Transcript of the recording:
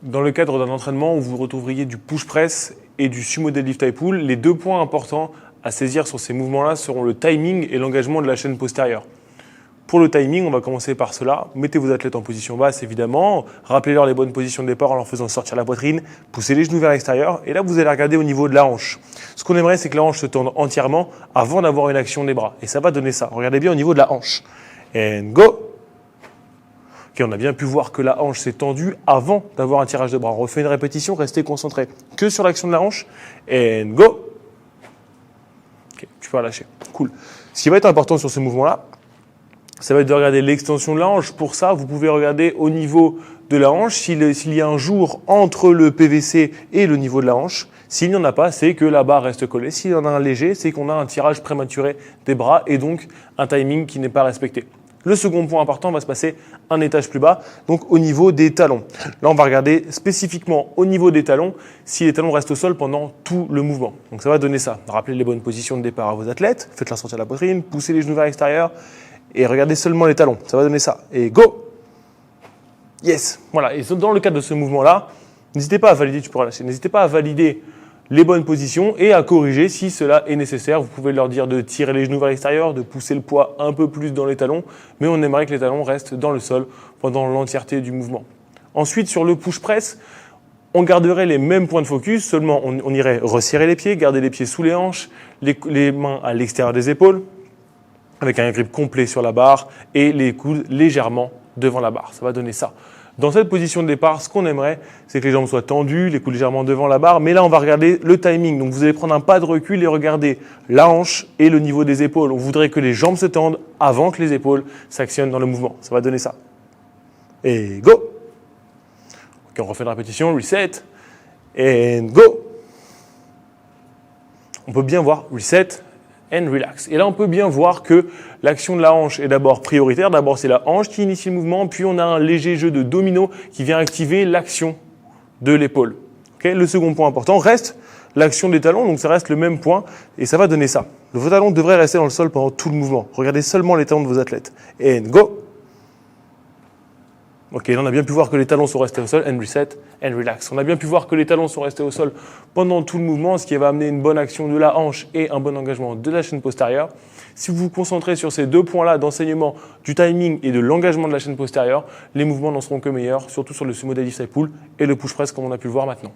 Dans le cadre d'un entraînement où vous retrouveriez du push press et du sumo deadlift high pull, les deux points importants à saisir sur ces mouvements-là seront le timing et l'engagement de la chaîne postérieure. Pour le timing, on va commencer par cela. Mettez vos athlètes en position basse, évidemment. Rappelez-leur les bonnes positions de départ en leur faisant sortir la poitrine. Poussez les genoux vers l'extérieur. Et là, vous allez regarder au niveau de la hanche. Ce qu'on aimerait, c'est que la hanche se tende entièrement avant d'avoir une action des bras. Et ça va donner ça. Regardez bien au niveau de la hanche. And go! Ok, on a bien pu voir que la hanche s'est tendue avant d'avoir un tirage de bras. On refait une répétition, restez concentré que sur l'action de la hanche. And go! Ok, tu peux relâcher. Cool. Ce qui va être important sur ce mouvement-là, ça va être de regarder l'extension de la hanche. Pour ça, vous pouvez regarder au niveau de la hanche s'il y a un jour entre le PVC et le niveau de la hanche. S'il n'y en a pas, c'est que la barre reste collée. S'il y en a un léger, c'est qu'on a un tirage prématuré des bras et donc un timing qui n'est pas respecté. Le second point important va se passer un étage plus bas, donc au niveau des talons. Là, on va regarder spécifiquement au niveau des talons si les talons restent au sol pendant tout le mouvement. Donc ça va donner ça. Rappelez les bonnes positions de départ à vos athlètes, faites-leur sortir la poitrine, poussez les genoux vers l'extérieur et regardez seulement les talons. Ça va donner ça. Et go! Yes! Voilà. Et dans le cadre de ce mouvement-là, n'hésitez pas à valider, tu peux relâcher, n'hésitez pas à valider les bonnes positions et à corriger si cela est nécessaire. Vous pouvez leur dire de tirer les genoux vers l'extérieur, de pousser le poids un peu plus dans les talons, mais on aimerait que les talons restent dans le sol pendant l'entièreté du mouvement. Ensuite, sur le push press, on garderait les mêmes points de focus, seulement on irait resserrer les pieds, garder les pieds sous les hanches, les mains à l'extérieur des épaules, avec un grip complet sur la barre et les coudes légèrement devant la barre. Ça va donner ça. Dans cette position de départ, ce qu'on aimerait, c'est que les jambes soient tendues, les coudes légèrement devant la barre. Mais là, on va regarder le timing. Donc, vous allez prendre un pas de recul et regarder la hanche et le niveau des épaules. On voudrait que les jambes se tendent avant que les épaules s'actionnent dans le mouvement. Ça va donner ça. Et go! Ok, on refait une répétition. Reset. And go! On peut bien voir reset and relax. Et là, on peut bien voir que l'action de la hanche est d'abord prioritaire. D'abord, c'est la hanche qui initie le mouvement, puis on a un léger jeu de domino qui vient activer l'action de l'épaule. Okay, le second point important reste l'action des talons, donc ça reste le même point et ça va donner ça. Vos talons devraient rester dans le sol pendant tout le mouvement. Regardez seulement les talons de vos athlètes. And go! Ok, là on a bien pu voir que les talons sont restés au sol, and reset, and relax. On a bien pu voir que les talons sont restés au sol pendant tout le mouvement, ce qui va amener une bonne action de la hanche et un bon engagement de la chaîne postérieure. Si vous vous concentrez sur ces deux points-là d'enseignement du timing et de l'engagement de la chaîne postérieure, les mouvements n'en seront que meilleurs, surtout sur le sumo deadlift high pull et le push press comme on a pu le voir maintenant.